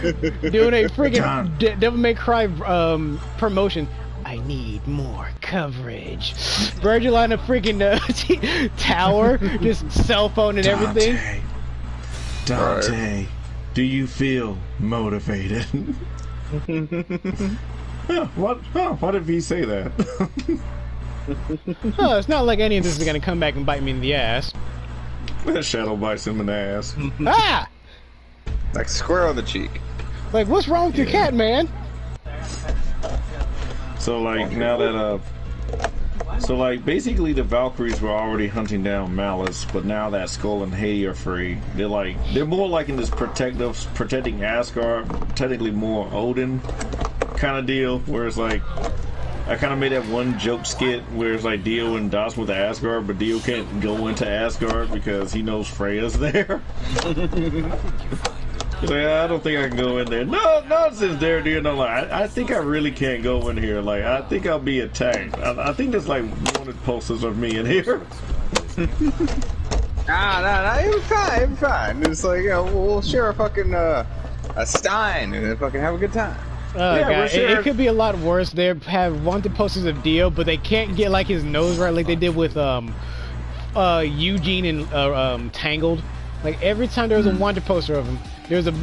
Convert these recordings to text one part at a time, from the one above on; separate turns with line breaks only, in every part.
doing a freaking Devil May Cry promotion. I need more coverage. Virgil on a freaking tower, just cell phone and everything.
Dante, do you feel motivated? Why did he say that?
Oh, it's not like any of this is gonna come back and bite me in the ass.
That shadow bites him in the ass.
Ah!
Like square on the cheek.
Like, what's wrong with your cat, man?
So like now that so like basically the Valkyries were already hunting down Malice, but now that Skull and Hades are free, they're more like in this protecting Asgard, technically more Odin kind of deal, where it's like I kind of made that one joke skit where it's like Dio and Dos with Asgard, but Dio can't go into Asgard because he knows Freya's there. He's like, I don't think I can go in there. No nonsense there, dude. I'm like, I think I really can't go in here. Like, I think I'll be attacked. I think there's like wanted posters of me in here.
Nah, it was fine. It's like, we'll share a fucking a Stein and then fucking have a good time.
Yeah, God, it could be a lot worse. They have wanted posters of Dio, but they can't get like his nose right, like they did with Eugene and Tangled. Like every time there was a wanted poster of him,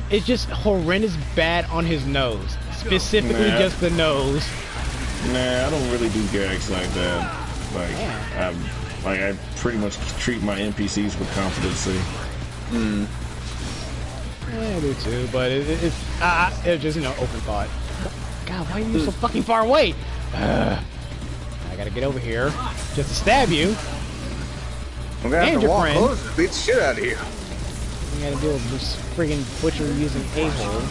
it's just horrendous bad on his nose, specifically just the nose.
Nah, I don't really do gags like that. Like I pretty much treat my NPCs with competency.
Yeah, I do too, but it's just open thought. God, why are you so fucking far away? I gotta get over here just to stab you.
I'm gonna have to walk close and beat the shit out of you.
You gotta deal with this friggin' butcher using a-hole.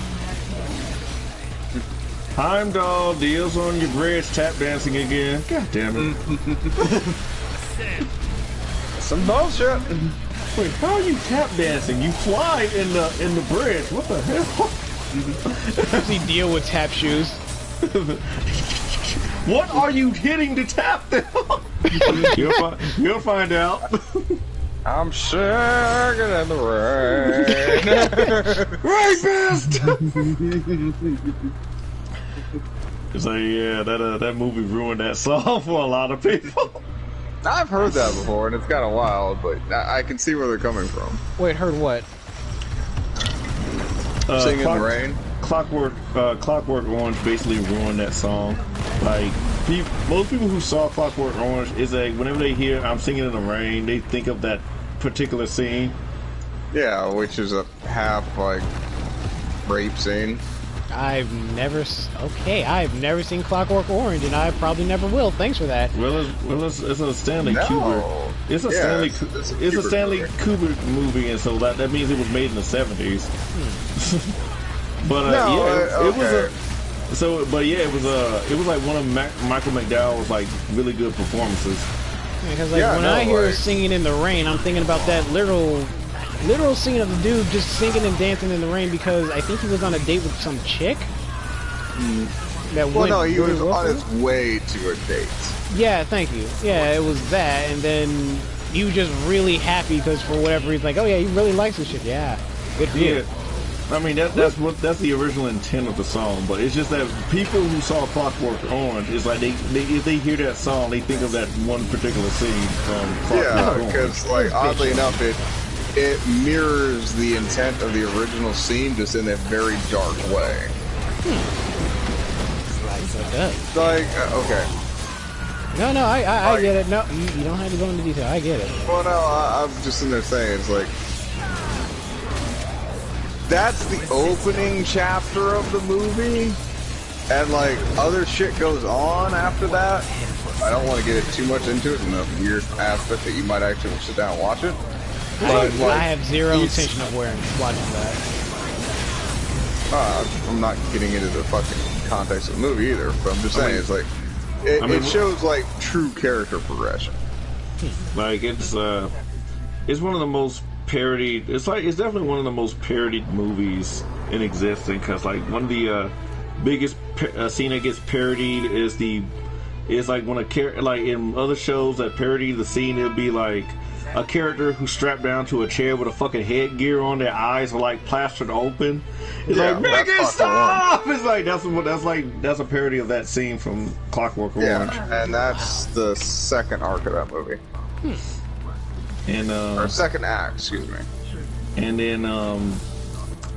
Heimdall deals on your bridge tap dancing again. God damn it.
Some bullshit.
Wait, how are you tap dancing? You fly in the bridge. What the hell?
See Dio with tap shoes.
What are you hitting to tap them? You'll find out.
I'm shaking in the rain.
Rapist! It's like, yeah, that movie ruined that song for a lot of people.
I've heard that before, and it's kind of wild, but I can see where they're coming from.
Wait, heard what?
Singing in the rain.
Clockwork Orange basically ruined that song. Like, most people who saw Clockwork Orange is like, whenever they hear "I'm Singing in the Rain," they think of that particular scene.
Yeah, which is a half like rape scene.
I've never seen Clockwork Orange, and I probably never will. Thanks for that.
It's a Stanley Kubrick. It's a Stanley Kubrick movie, and so that means it was made in the 70s. But it was like one of Michael McDowell's like really good performances.
Because when I hear "Singing in the Rain," I'm thinking about that literal scene of the dude just singing and dancing in the rain because I think he was on a date with some chick.
He was on his way to a date.
Yeah, thank you. Yeah, it was that, and then he was just really happy because for whatever reason, like, oh yeah, he really likes this shit. Yeah, good for you.
I mean that's the original intent of the song, but it's just that people who saw Clockwork Orange is like if they hear that song, they think of that one particular scene from Clockwork Orange.
Because like oddly enough, it mirrors the intent of the original scene, just in a very dark way. Like okay.
No, I get it. No, you don't have to go into detail. I get it.
Well, no, I'm just in there saying it's like. That's the opening chapter of the movie, and like other shit goes on after that. I don't want to get it too much into it in the weird aspect that you might actually sit down and watch it. But
I have zero intention of watching that.
I'm not getting into the fucking context of the movie either, but I'm just saying it's like it shows like true character progression.
Like it's one of the most parodied. It's definitely one of the most parodied movies in existence because like one of the biggest scene that gets parodied is like when a character like in other shows that parody the scene, it'll be like a character who's strapped down to a chair with a fucking headgear on. Their eyes are like plastered open. It's like, make it stop! It's like that's a parody of that scene from Clockwork Orange.
Yeah, and that's the second arc of that movie.
And
or second act, excuse me.
And then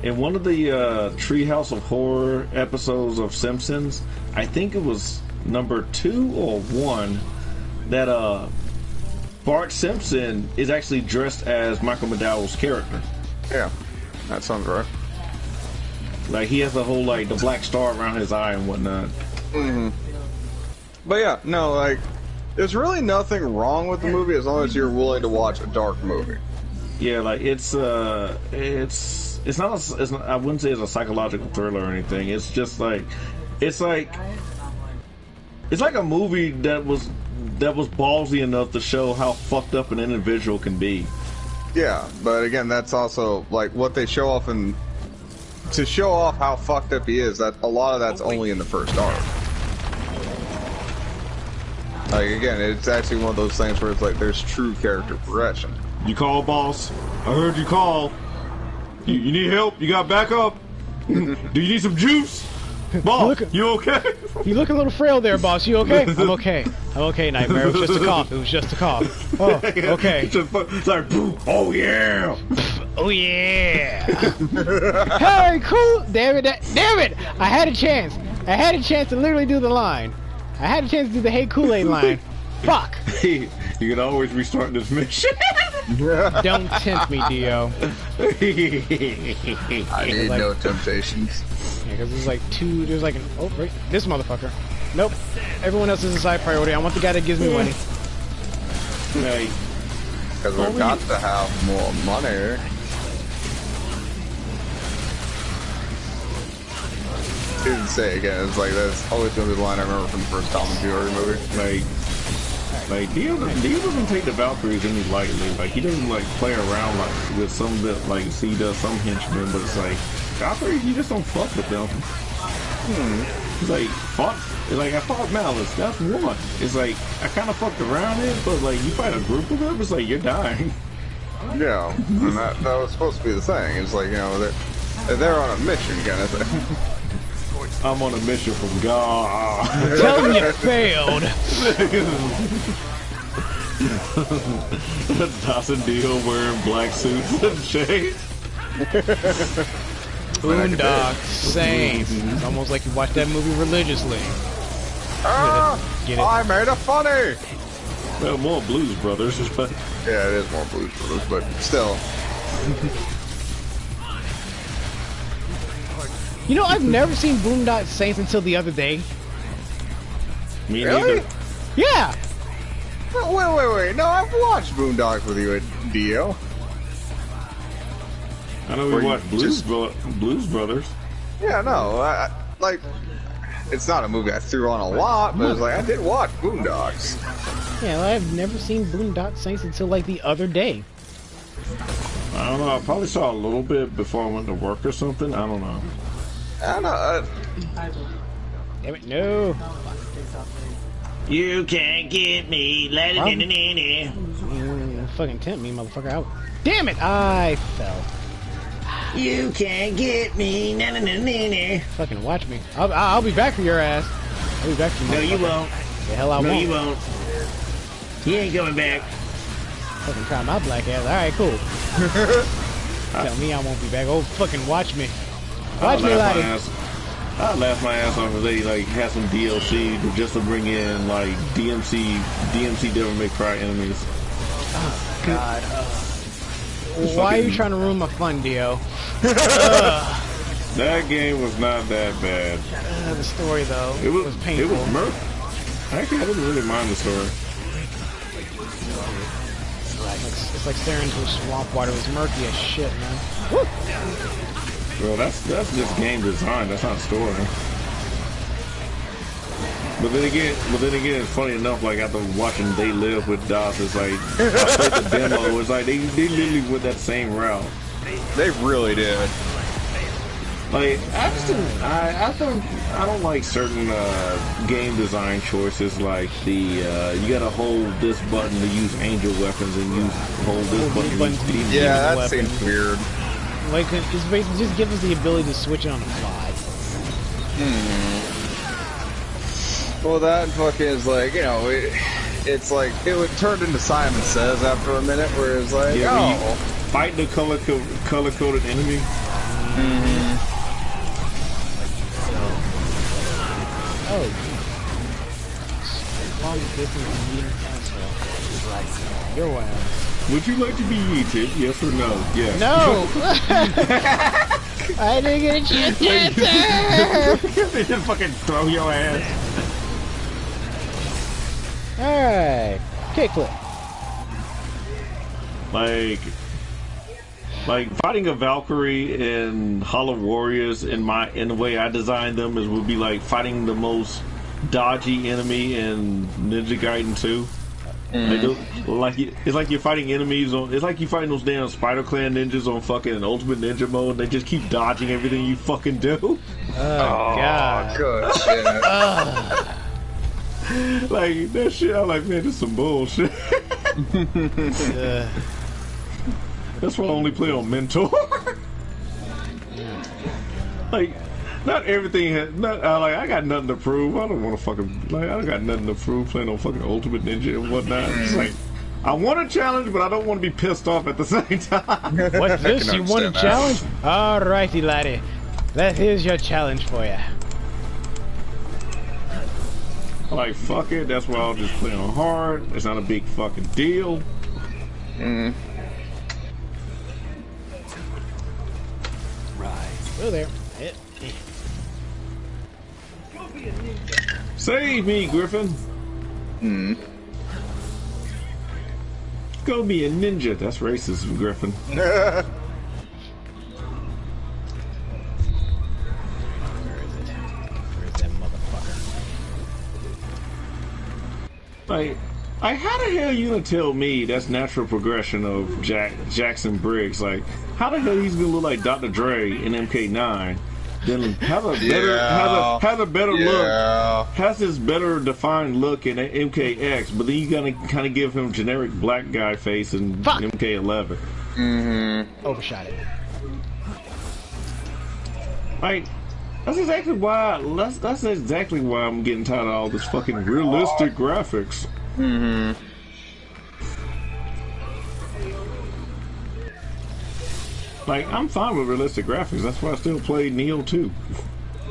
in one of the Treehouse of Horror episodes of Simpsons, I think it was number 2 or 1, that Bart Simpson is actually dressed as Michael McDowell's character.
Yeah, that sounds right.
Like, he has the whole, like, the black star around his eye and whatnot.
Mm-hmm. But yeah, no, like, there's really nothing wrong with the movie as long as you're willing to watch a dark movie.
Yeah, like, it's not I wouldn't say it's a psychological thriller or anything. It's just like, it's like a movie that was ballsy enough to show how fucked up an individual can be.
Yeah, but again, that's also like what they show off, and to show off how fucked up he is, that a lot of that's only in the first arc. Like, again, it's actually one of those things where it's like there's true character progression.
You call, boss? I heard you call. You need help? You got backup? Do you need some juice? Boss, you okay?
You look a little frail there, boss. You okay? I'm okay. I'm okay, Nightmare. It was just a cough. It was just a cough. Oh, okay.
It's like, oh yeah.
Oh yeah. Hey, cool. Damn it. I had a chance. I had a chance to literally do the line. I had a chance to do the Hey Kool-Aid line. Fuck.
You can always restart this mission.
Don't tempt me, Dio.
I need like, no temptations.
Yeah, because there's like there's like oh, right, this motherfucker. Nope. Everyone else is a side priority. I want the guy that gives me money.
Hey.
Because we've got to have more money. Didn't say it again. It's like, that's always going to be the line I remember from the first Tom and Jerry movie.
Like Dio doesn't take the Valkyries any lightly. Like, he doesn't like play around like with some of it. Like, he does some henchmen, but it's like Valkyries, you just don't fuck with them. It's like fuck. It's like I fought Malice. That's one. It's like I kind of fucked around it, but like you fight a group of them, it's like you're dying.
Yeah, and that was supposed to be the thing. It's like, you know, they're on a mission kind of thing.
I'm on a mission from God.
Tell me you failed.
Dawson Deal wearing black suits and shades.
Boondock Saints. It's almost like you watch that movie religiously. Get it?
I made a funny.
Well, more Blues Brothers, but
yeah, it is more Blues Brothers, but still.
You know, I've never seen Boondock Saints until the other day.
Me
really?
neither.
Yeah.
Wait. No, I've watched Boondocks with you at Dio.
I know we watched Blues Brothers.
Yeah, no, like, it's not a movie I threw on a lot, but it's like, I did watch Boondocks.
Yeah, well, I've never seen Boondock Saints until, like, the other day.
I don't know, I probably saw a little bit before I went to work or something, I don't know.
I don't know.
Damn it, no.
You can't get me,
Fucking tempt me, motherfucker. Damn it, I fell.
You can't get me,
Fucking watch me. I'll be back for your ass. I'll be back for you.
No, you won't.
The hell I won't.
No, you won't. You ain't coming back.
Fucking try my black ass. Alright, cool. Tell me I won't be back. Oh, fucking watch me. Watch me, laddie.
I'd laugh my ass off if they like had some DLC just to bring in like DMC Devil May Cry enemies.
Oh God. Why are you trying to ruin my fun, Dio?
That game was not that bad.
The story though,
it was
painful.
It was murky. Actually, I didn't really mind the story.
It's like staring into a swamp water. It was murky as shit, man. Woo!
Well, that's just game design. That's not story. But then again, it's funny enough. Like after watching They Live with DOS, it's like I played the demo. It's like they literally went that same route.
They really did.
Like I don't like certain game design choices. Like the you gotta hold this button to use angel weapons and hold this button to use demon.
Yeah, that seems weird.
Like it's basically just give us the ability to switch it on the fly.
Well, that fucking is like, you know, it's like it would turn into Simon Says after a minute, where it's like, oh,
fight the color-coded enemy.
Oh, long distance eating asshole. Your ass.
Would you like to be eaten? Yes or no? Yes.
No! I didn't get a chance to answer!
They just fucking throw your ass.
Alright. Kickflip.
Like fighting a Valkyrie in Hollow Warriors in the way I designed them would be like fighting the most dodgy enemy in Ninja Gaiden 2. It's like you're fighting enemies on. It's like you fighting those damn Spider Clan ninjas on fucking Ultimate Ninja mode. They just keep dodging everything you fucking do.
Oh god.
Good shit.
Like that shit. I'm like, man, this is some bullshit. That's why I only play on Mentor. Like, not everything has. Like, I got nothing to prove. I don't want to fucking. Like, I got nothing to prove playing on fucking Ultimate Ninja and whatnot. It's like, I want a challenge, but I don't want to be pissed off at the same time.
What's this? You want a challenge? Alrighty, laddie. That is your challenge for you.
Like, fuck it. That's why I'll just play on hard. It's not a big fucking deal.
Go there.
Save me, Griffin. Go be a ninja. That's racist, Griffin.
Where is that motherfucker?
Like, how the hell you gonna tell me that's natural progression of Jackson Briggs? Like, how the hell he's gonna look like Dr. Dre in MK9? Then have a better look, has this better defined look in MKX, but then you gotta kind of give him generic black guy face in MK11.
Overshot it.
Like, that's exactly why I'm getting tired of all this fucking realistic graphics. Like, I'm fine with realistic graphics. That's why I still play Neo 2.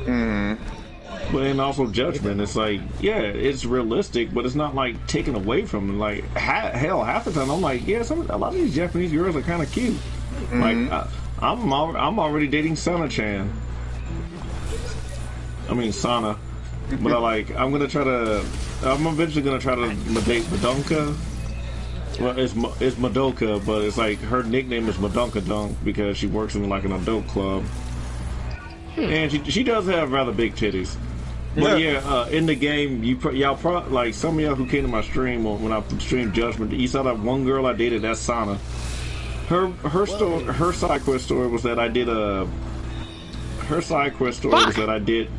But and also Judgment. It's like, yeah, it's realistic, but it's not like taken away from it. Like, hell, half the time I'm like, yeah, a lot of these Japanese girls are kind of cute. Like, I'm already dating Sana-chan. I mean Sana. But I'm eventually gonna try to date Madonka. Well, it's Madoka, but it's like her nickname is Madonka Dunk because she works in like an adult club, and she does have rather big titties. But yeah, in the game, like some of y'all who came to my stream when I streamed Judgment, you saw that one girl I dated. That's Sana. Her side quest story was that I did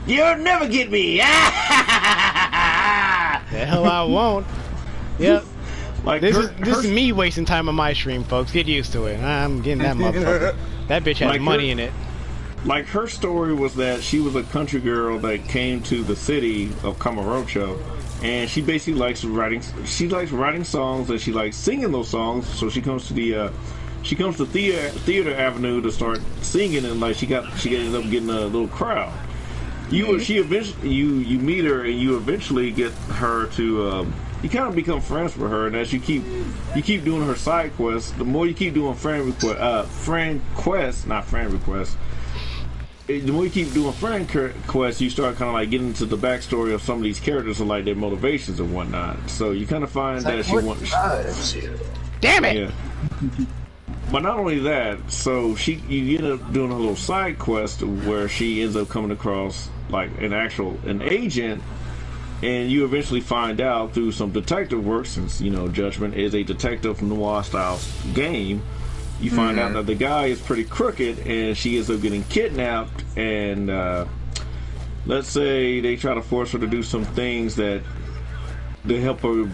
You'll never get me. The
hell I won't. Yep.
Like
this is me wasting time on my stream, folks. Get used to it. I'm getting that motherfucker. That bitch has money in it.
Like, her story was that she was a country girl that came to the city of Kamurocho, and she basically likes writing. She likes writing songs, and she likes singing those songs. So she comes to Theater Avenue to start singing, and like she ended up getting a little crowd. You meet her, and you eventually get her to. You kind of become friends with her, and as you keep doing her side quests, the more you keep doing friend quests, the more you keep doing friend quests, you start kind of like getting into the backstory of some of these characters and like their motivations and whatnot. So you kind of find that she wants.
Damn it!
Yeah. But not only that, so you end up doing a little side quest where she ends up coming across like an agent. And you eventually find out through some detective work, since Judgment is a detective noir style game, you find out that the guy is pretty crooked, and she ends up getting kidnapped. And let's say they try to force her to do some things that they help her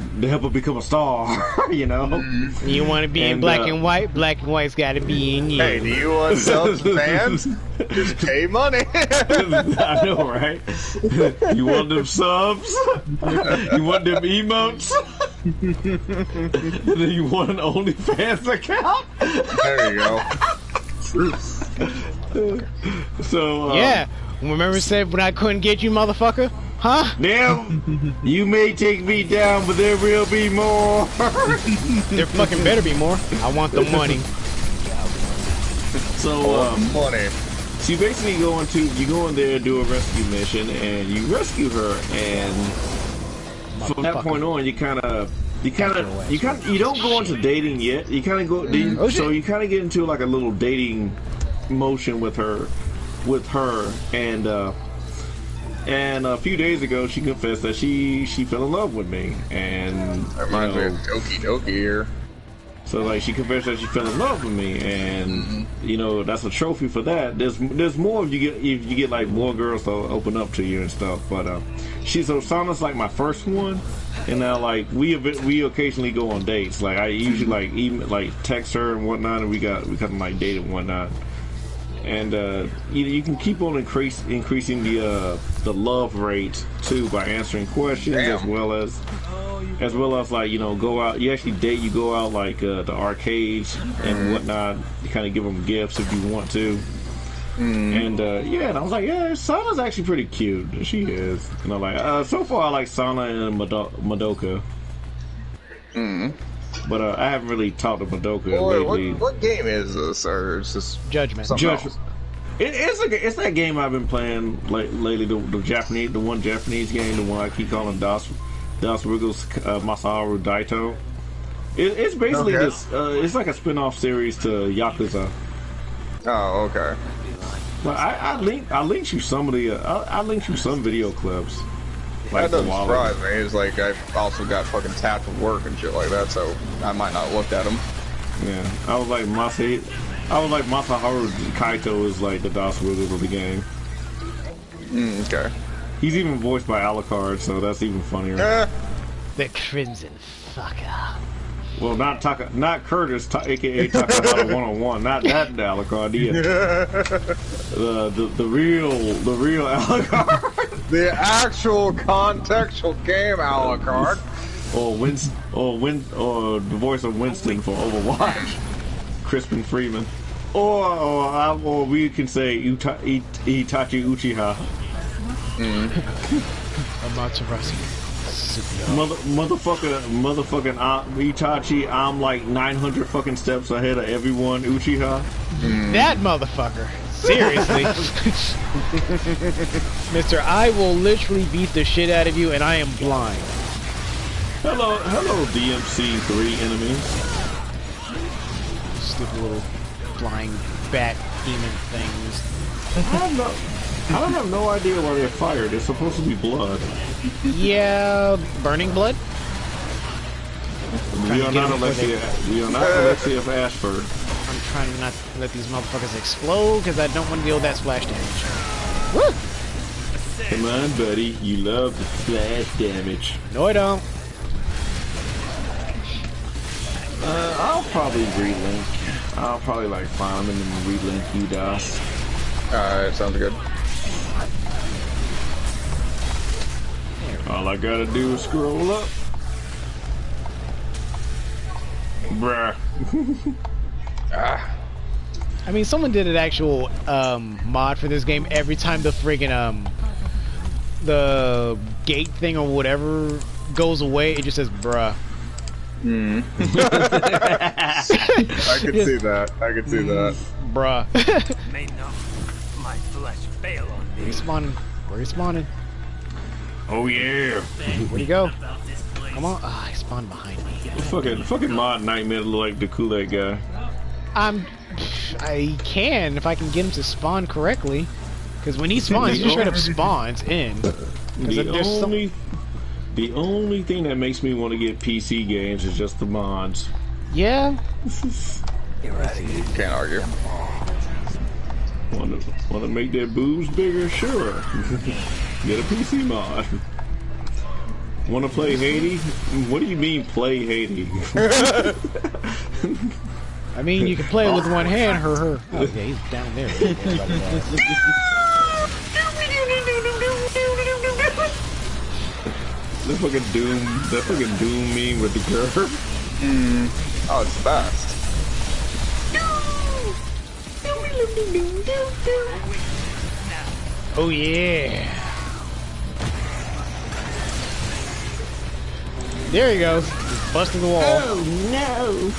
become a star. You know,
you want to be in black and white. Black and white's got to be in you.
Hey, do you want subs and fans? Just pay money.
I know, right? You want them subs? You want them emotes? And then you want an OnlyFans account?
There you go.
So
yeah, remember said when I couldn't get you, motherfucker? Huh?
Now, you may take me down, but there will be more.
There fucking better be more. I want the money.
So,
money.
so you basically go in there, do a rescue mission, and you rescue her, and from that point on, you don't go into dating yet. You kind of go, so you kind of get into like a little dating motion with her, and a few days ago, she confessed that she fell in love with me, and
that reminds me of Doki here.
So like she confessed that she fell in love with me, and you know that's a trophy for that. There's more if you get like more girls to open up to you and stuff. But Sana's like my first one, and now like we occasionally go on dates. Like I usually like text her and whatnot, and we kind of like date and whatnot. And you can keep on increasing the love rate too by answering questions. Damn. as well as like go out. You actually date. You go out like the arcades and whatnot. You kind of give them gifts if you want to. And and I was like, yeah, Sana's actually pretty cute. She is. And I'm like, so far I like Sana and Madoka. But I haven't really talked to Madoka lately.
What game is this? Or is this
Judgment?
It's that game I've been playing lately. The one Japanese game, the one I keep calling Das Rigo's Masaharu Daito. It's basically this. It's like a spin-off series to Yakuza.
Oh, okay.
Well, I linked you some of the. I linked you some video clips.
That doesn't surprise me. It's like I've also got fucking tapped with work and shit like that, so I might not look at them.
Yeah, I was like Masaharu Kaito is like the Das Rigo of the game.
Okay.
He's even voiced by Alucard, so that's even funnier.
The Crimson Fucker.
Well, not Curtis, aka Takahata 101, not that Alucard, the real Alucard.
The actual contextual game Alucard.
Or the voice of Winston for Overwatch, Crispin Freeman. Or we can say Itachi Uchiha.
Amaterasu.
Motherfucking Itachi, I'm like 900 fucking steps ahead of everyone, Uchiha.
That motherfucker. Seriously. Mister, I will literally beat the shit out of you and I am blind.
Hello DMC3 enemies.
Stupid little flying bat demon things.
I don't have no idea why they're fired. It's supposed to be blood.
Yeah, burning blood?
We are not Alexia Ashford.
I'm trying not to let these motherfuckers explode because I don't want to deal with that splash damage. Woo!
Come on, buddy. You love the splash damage.
No, I don't.
I'll probably relink. I'll probably like find them and relink UDOS.
Alright, sounds good.
All I gotta do is scroll up. Bruh.
I mean, someone did an actual mod for this game. Every time the friggin' the gate thing or whatever goes away, it just says bruh.
I could see that. I could see that.
Bruh.
May not my flesh fail on me.
Where you spawning? Where you spawning?
Oh yeah.
Where'd he go? Come on. Ah, he spawned behind me.
Fucking mod nightmare look like the Kool-Aid guy.
I can if I can get him to spawn correctly. Because when he spawns, he just straight up spawns in.
The only thing that makes me want to get PC games is just the mods.
Yeah.
Can't argue.
Want to make their boobs bigger? Sure. Get a PC mod. Want to play Haiti? What do you mean play Haiti?
I mean, you can play it with one hand. Her. Oh, yeah, he's down there.
That fucking Doom meme with the girl.
Oh, it's fast.
Oh yeah. There he goes. He's busting the wall.
Oh no.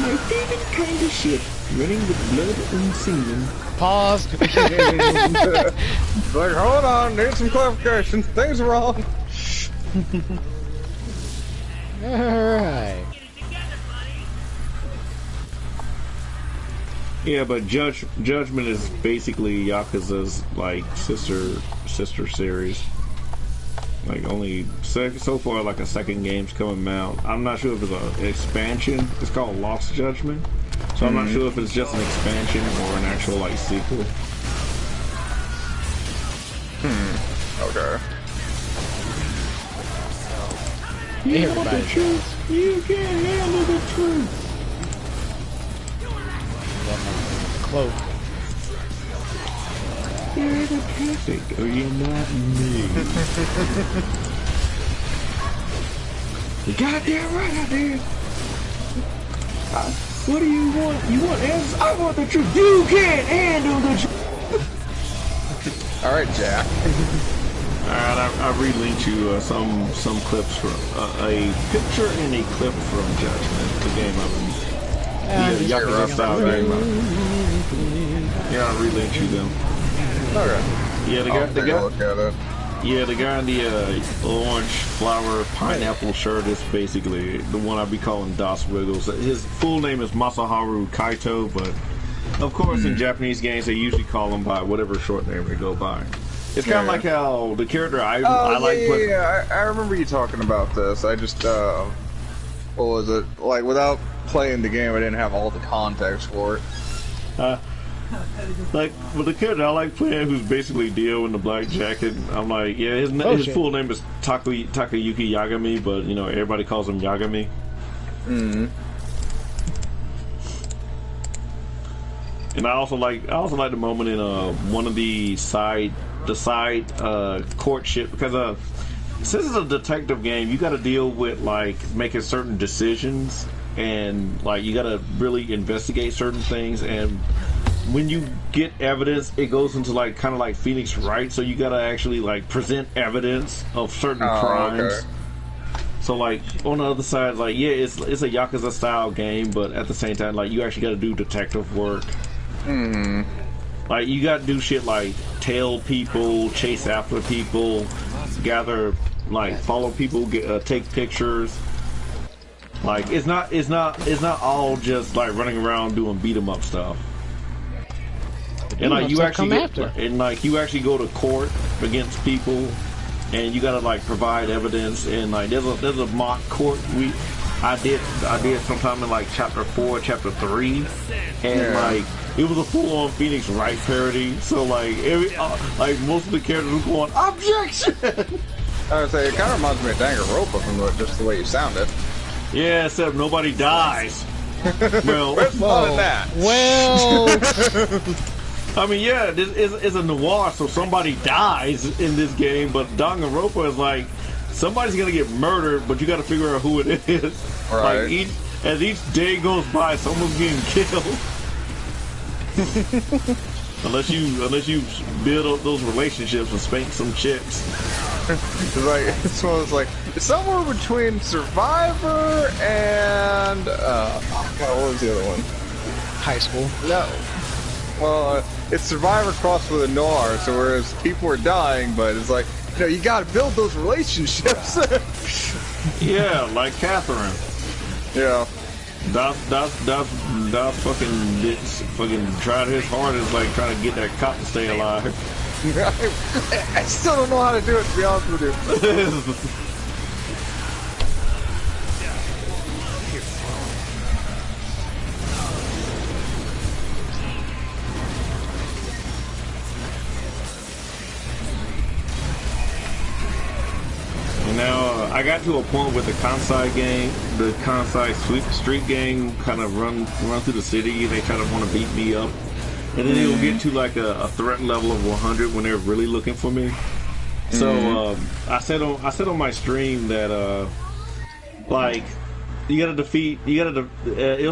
My favorite kind of shit. Running with blood and semen.
Pause.
Like, hold on, need some clarification. Things are wrong.
Alright.
Yeah, but Judgment is basically Yakuza's like sister series. Like only so far, like a second game's coming out. I'm not sure if it's an expansion. It's called Lost Judgment, so I'm not sure if it's just an expansion or an actual like sequel.
Okay.
You want the truth? You can't handle the truth.
Cloak.
You're the perfect, or you're not me. You goddamn right I did. What do you want? You want answers? I want the truth. You can't handle the truth.
All right, Jack.
Alright, I relinked you some clips from a picture and a clip from Judgment, the game of the Yakuza style game. Yeah, I relinked you them.
Okay.
Yeah, the
Look at it.
the guy in the orange flower pineapple shirt is basically the one I'd be calling Das Wiggles. His full name is Masaharu Kaito, but of course in Japanese games they usually call him by whatever short name they go by. It's kind of like how the character I like.
I remember you talking about this. I just what was it like? Without playing the game, I didn't have all the context for it.
Like with the character I like playing, who's basically Dio in the black jacket. I'm like, yeah, his full name is Takayuki Yagami, but you know everybody calls him Yagami. And I also like the moment in one of the side courtship, because since it's a detective game, you got to deal with like making certain decisions, and like you got to really investigate certain things, and when you get evidence, it goes into like kind of like Phoenix Wright, so you got to actually like present evidence of certain crimes.
Okay.
So like on the other side, like yeah, it's a Yakuza style game, but at the same time, like you actually got to do detective work. Like you got to do shit like tail people, chase after people, gather, like follow people, take pictures. Like it's not all just like running around doing beat 'em up stuff. And like you actually you actually go to court against people, and you gotta like provide evidence. And like there's a mock court I did sometime in like chapter 4, chapter 3, and like it was a full-on Phoenix Wright parody. So like like most of the characters were going objection.
I would say it kind of reminds me of Danganronpa from just the way you sounded.
Yeah, except nobody dies. Well, I mean, yeah, this is a noir, so somebody dies in this game, but Danganronpa is like, somebody's gonna get murdered, but you gotta figure out who it is.
Right.
Like, as each day goes by, someone's getting killed. unless you build up those relationships and spank some chicks.
It's like it's somewhere between Survivor and what was the other one?
High School.
No. Well, it's Survivor crossed with a noir, so whereas people are dying, but it's like, you know, you gotta build those relationships.
Yeah, like Catherine.
Yeah.
Das fucking tried his hardest, like trying to get that cop to stay alive.
I still don't know how to do it, to be honest with you.
I got to a point with the Kansai street gang kind of run through the city. They try to want to beat me up, and then it'll get to like a threat level of 100 when they're really looking for me. So I said on my stream that like it'll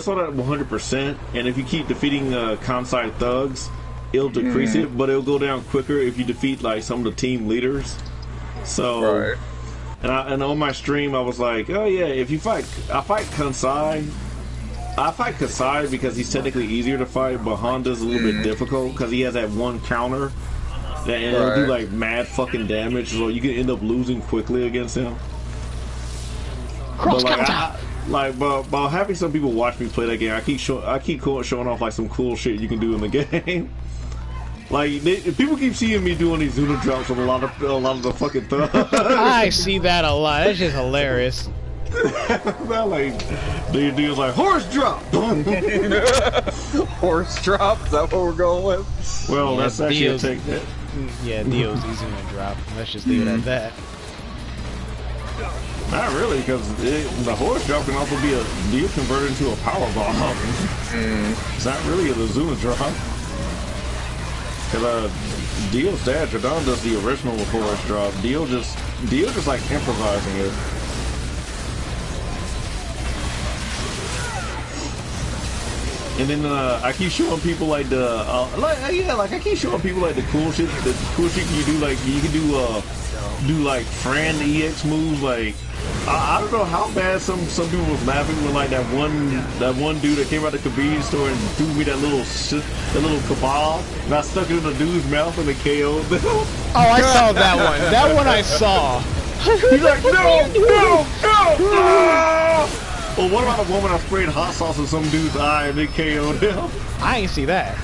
start at 100%, and if you keep defeating Kansai thugs, it'll decrease it, but it'll go down quicker if you defeat like some of the team leaders. So, and on my stream I was like, oh yeah, if you I fight Kansai because he's technically easier to fight, but Honda's a little bit difficult because he has that one counter. And it'll do like mad fucking damage, so you can end up losing quickly against him.
Cross
but having some people watch me play that game, I keep showing off like some cool shit you can do in the game. Like people keep seeing me doing these Zuna drops with a lot of the fucking thugs.
I see that a lot. That's just hilarious.
Like the dude's like horse drop.
Horse drop? Is that what we're going with?
Well, yeah, that's actually a take that.
Yeah, Dio's easy to drop. Let's just leave it at that.
Not really, because the horse drop can also be a Dio converted into a power bomb. It's not really a Zuna drop. Because Dio's dad, Jordan, does the original horse drop. Dio just like improvising it. And then I keep showing people like the I keep showing people like the cool shit you do. Like you can do like Fran EX moves. Like I don't know how bad some people was laughing when like that one dude that came out the convenience store and threw me that little kebab, and I stuck it in the dude's mouth and it KO'd them.
Oh, I saw that one. That one I saw.
He's like, no. Well, what about the woman I sprayed hot sauce in some dude's eye and it KO'd him?
I ain't see that.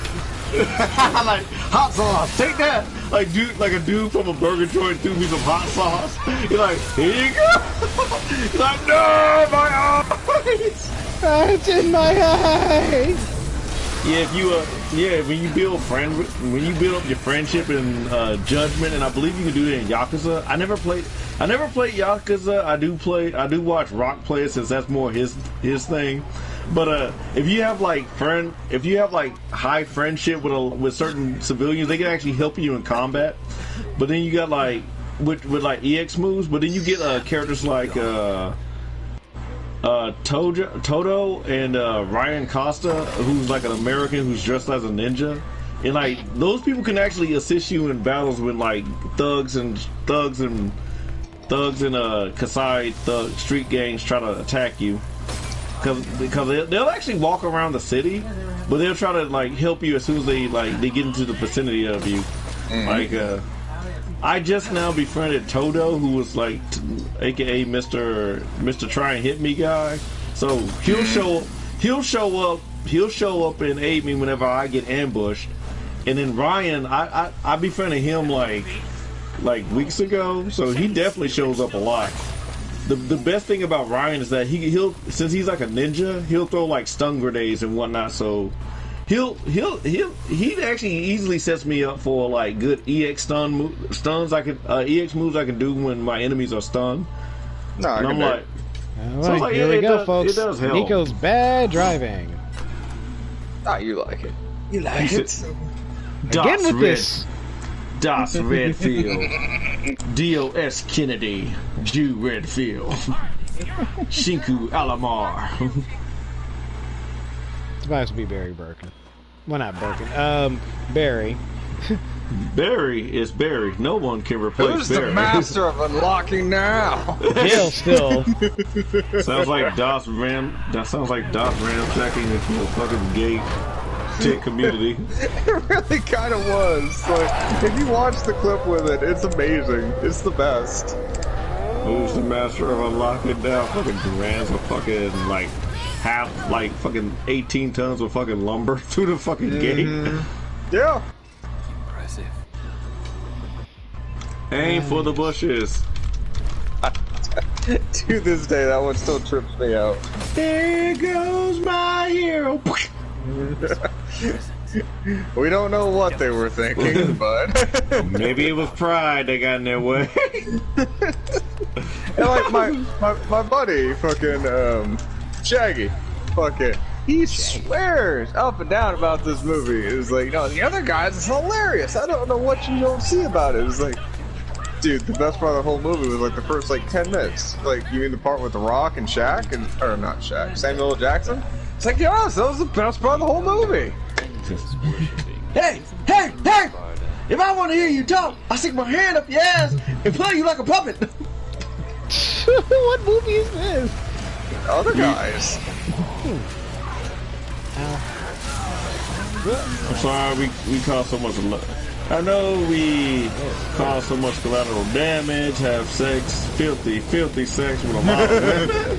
Like, hot sauce, take that! Like a dude from a burger joint threw me some hot sauce. You're like, here you go! He's like, no, my eyes!
It's in my eyes!
Yeah, when you build up your friendship and judgment, and I believe you can do it in Yakuza. I never played Yakuza. I do watch Rock play it since that's more his thing. But if you have high friendship with certain civilians, they can actually help you in combat. But then you got like with like EX moves. But then you get characters like Toto and Ryan Costa, who's like an American who's dressed as a ninja, and like those people can actually assist you in battles when like thugs and Kasai street gangs try to attack you. Because they'll actually walk around the city, but they'll try to like help you as soon as they get into the vicinity of you. Like I just now befriended Toto, who was like AKA Mr. Try and Hit Me guy. So he'll show up and aid me whenever I get ambushed. And then Ryan, I befriended him like weeks ago, so he definitely shows up a lot. The best thing about Ryan is that he'll since he's like a ninja, he'll throw like stun grenades and whatnot. So he actually easily sets me up for like good EX stuns EX moves I can do when my enemies are stunned.
No,
and I'm like,
all right, here we go, folks.
It does help.
Nico's bad driving.
Ah, you like it. You like it.
Again with this.
Das Redfield, D.O.S. Kennedy, Jew Redfield, Shinku Alamar.
It's supposed to be Barry Birkin. Well, not Birkin. Barry.
Barry is Barry. No one can replace
Who's
Barry.
the master of unlocking now?
Bill still.
Sounds like Das Ram. That sounds like Das Ramjacking into a fucking gay tech community.
It really kind of was. Like, if you watch the clip with it, it's amazing. It's the best.
Who's the master of unlocking now? Fucking grams of fucking like fucking 18 tons of fucking lumber through the fucking gate.
Yeah.
Impressive.
Aim for the bushes.
To this day, that one still trips me out.
There goes my hero.
We don't know what they were thinking, but
maybe it was pride that got in their way.
And like my buddy, fucking Shaggy, fucking, he swears up and down about this movie. It's like, no, the other guys, it's hilarious. I don't know what you don't see about it. It's like, dude, the best part of the whole movie was like the first like 10 minutes. Like, you mean the part with The Rock and Shaq or not Shaq, Samuel L. Jackson? It's like, yes, that was the best part of the whole movie.
Hey! If I want to hear you talk, I stick my hand up your ass and play you like a puppet.
What movie is this?
Other guys.
I'm sorry we caused so much. I know we caused so much collateral damage, have sex, filthy sex with a lot of women.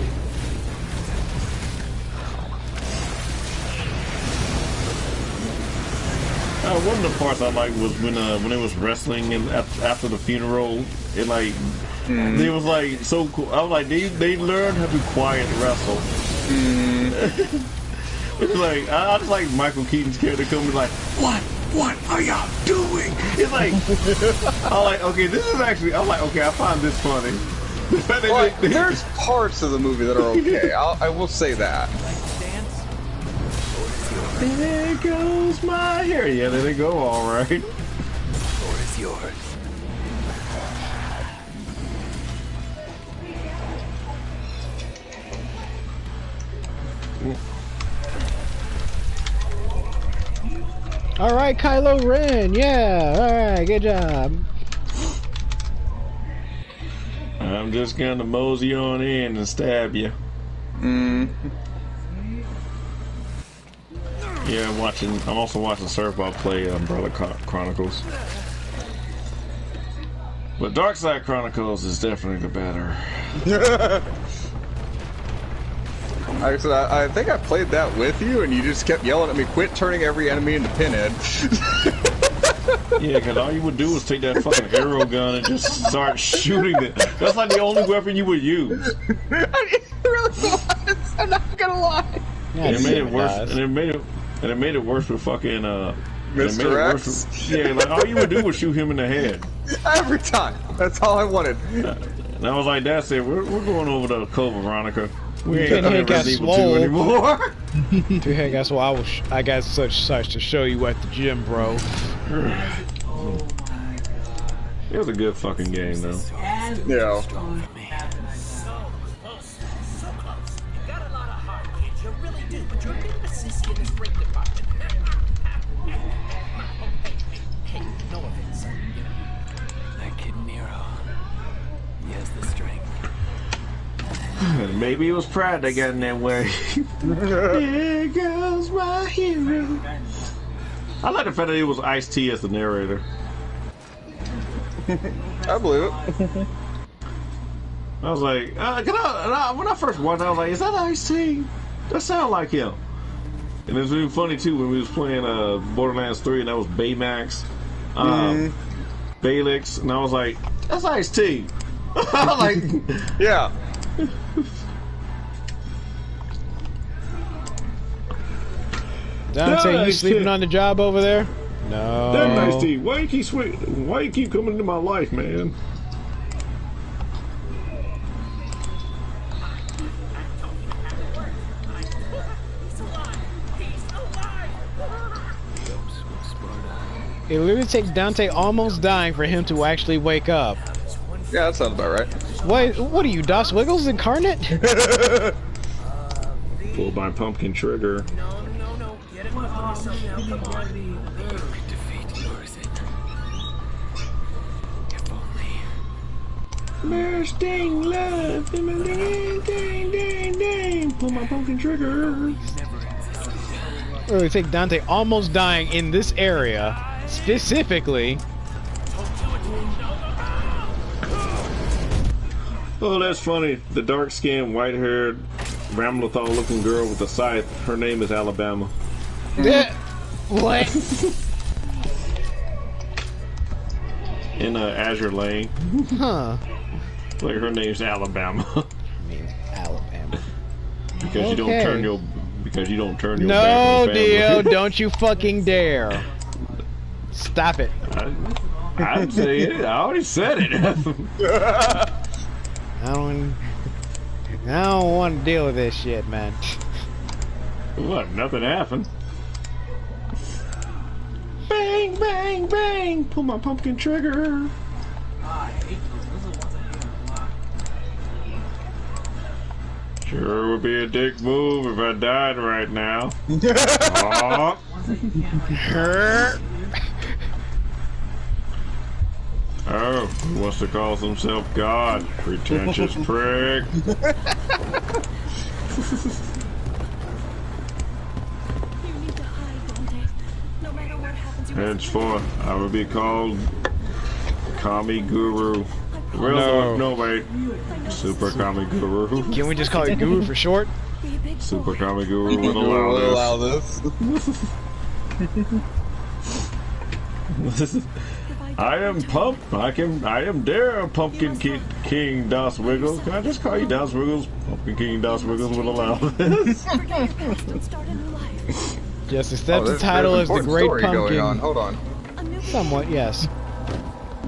One of the parts I liked was when it was wrestling and after the funeral, it like it was like so cool. I was like, they learned how to quiet wrestle. It's like I just like Michael Keaton's character coming like, what are y'all doing? It's like I'm like, okay, this is actually. I'm like, okay, I find this funny.
Well, there's parts of the movie that are okay. I will say that.
There goes my hair. Yeah, there they go. All right.
The floor is yours.
All right, Kylo Ren. Yeah. All right. Good job.
I'm just gonna mosey on in and stab you. Yeah, I'm also watching Surfball play Umbrella Chronicles. But Dark Side Chronicles is definitely the better.
I think I played that with you, and you just kept yelling at me, quit turning every enemy into Pinhead.
Yeah, because all you would do was take that fucking arrow gun and just start shooting it. That's like the only weapon you would use.
It really was. I'm not gonna lie.
And it made it worse. And it made it worse with fucking
Mr. X.
Yeah, like all you would do was shoot him in the head.
Every time. That's all I wanted.
And I was like, that's it. We're going over to Code Veronica. We ain't
Pinhead got
Resident Evil 2 anymore.
Pinhead got swole. I got such to show you at the gym, bro.
It was a good fucking game, though.
Yeah.
Maybe it was pride that got in that way. There goes my hero. I like the fact that it was Ice-T as the narrator.
I believe it.
I was like, when I first watched it, I was like, is that Ice-T? That sounds like him. And it was really funny too when we was playing Borderlands 3 and that was Baymax, Baylix, and I was like, that's Ice-T. I was like,
yeah.
Dante, you sleeping on the job over there? No.
Damn Ice-T, why you keep coming into my life, man?
It literally takes Dante almost dying for him to actually wake up.
Yeah, that sounds about right.
What are you, Dos Wiggles incarnate?
Pulled by Pumpkin Trigger.
No. Get him up for yourself now. Come on. Perfect defeat, or is it? If only.
Bursting love. Ding. Pull my Pumpkin Trigger.
It would take Dante almost dying in this area, specifically.
Oh, that's funny. The dark-skinned, white-haired, Ramlethal-looking girl with the scythe. Her name is Alabama.
What?
In Azure Lane.
Huh.
Like her name's Alabama.
I mean, Alabama.
Because you don't turn your back
No,
on the family.
Dio, don't you fucking dare. Stop it.
I'd say it. I already said it.
I don't want to deal with this shit, man.
What? Nothing happened. Bang, bang, bang! Pull my pumpkin trigger.
I hate those. Those are the ones I hear a lot.
Sure would be a dick move if I died right now. Aw.
Ones that you can't.
Oh, he wants to call himself God. Pretentious prick.
You need to hide, Dante. No matter what happens, you
Henceforth, I will be called Kami Guru.
No.
No, wait. Super Kami Guru.
Can we just call you Guru for short?
be a big
Super
boy.
Kami Guru would
We'll
allow
allow this.
this.
If
I am Pump. I am dare Pumpkin King Das Wiggles. Can I just call you Das Wiggles? Pumpkin King Das Wiggles would allow this.
forget your past and start a new life.
Just accept the
there's
title
an
as the
important
Great
story going on.
Pumpkin.
Hold on.
A new
Somewhat, yes.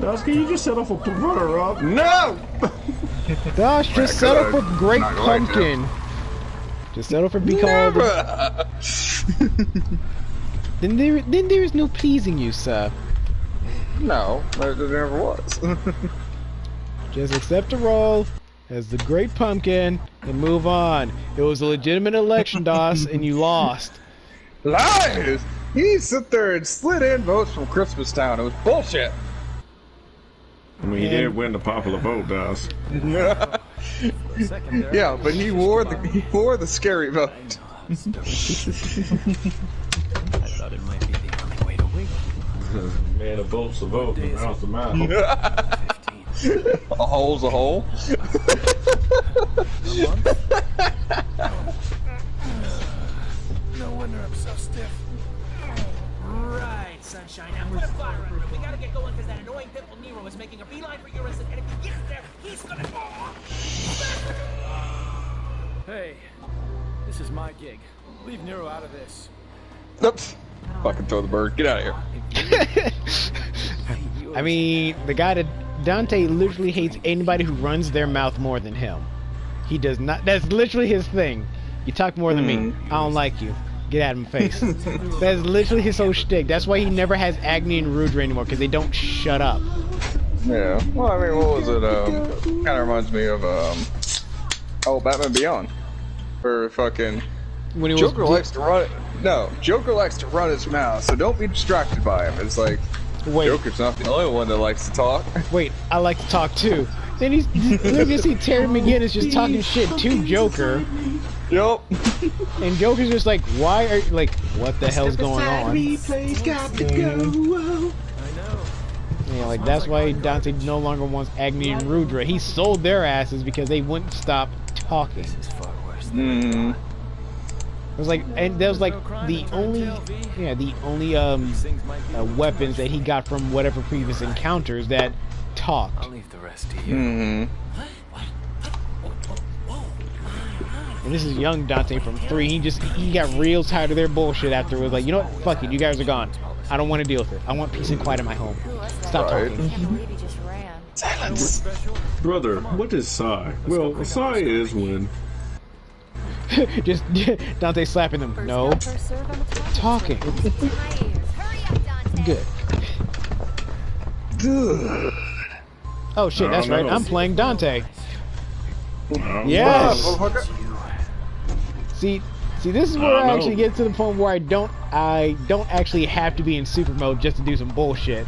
Das, can you just set off a runner up? No!
Gosh, just
Yeah,
settle for
good.
Great
Not going to.
Pumpkin. Just settle for be called. Then there is no pleasing you, sir.
No, there never was.
Just accept a role as the Great Pumpkin and move on. It was a legitimate election, DOS, and you lost.
Lies! He sit there and slid in votes from Christmas Town. It was bullshit.
I mean, he did win the popular vote, Das.
Yeah, but he wore the scary vote.
I thought it might be the only way to win.
Man, a vote's a vote, a mouth's a mouth.
15.
A hole's a hole.
No wonder I'm so stiff.
Right, sunshine. Now put a fire under it. We gotta get going because that annoying pimple Nero is making a beeline for Eurus, and if he gets there, he's gonna.
Hey, this is my gig. Leave Nero out of this.
Oops. Fucking throw the bird. Get out of here.
I mean, the guy that Dante literally hates anybody who runs their mouth more than him. He does not. That's literally his thing. You talk more than me. I don't like you. Get out of my face. That's literally his whole shtick. That's why he never has Agni and Rudra anymore, because they don't shut up.
Yeah. Well, I mean, what was it? Kind of reminds me of oh, Batman Beyond. For fucking
When he
Joker
was
likes to run. No, Joker likes to run his mouth, so don't be distracted by him. It's like Joker's not the only one that likes to talk.
Wait, I like to talk too. Then he's literally see Terry McGinnis just talking shit to Joker,
Yup.
and Joker's just like, why are like, what the hell's going on?
Replay's got to go.
Yeah, like that's why Dante no longer wants Agni and Rudra. He sold their asses because they wouldn't stop talking.
It's far worse.
Mm.
It was like, and that was like the only weapons that he got from whatever previous encounters that talked.
I'll leave the rest to you.
Mm-hmm.
And this is young Dante from 3. He got real tired of their bullshit after it was like, you know what, fuck it, you guys are gone. I don't want to deal with it. I want peace and quiet in my home. Stop
Right.
talking.
Can't believe he just ran.
Brother, what is Psy? Well, Psy is when...
Just Dante slapping them. No,
First serve on the top.
talking.
Hurry up, Dante.
Good.
Good.
Oh shit, that's right. I'm playing Dante.
Oh,
Yes.
Motherfucker.
See, this is where I
no.
actually get to the point where I don't actually have to be in super mode just to do some bullshit.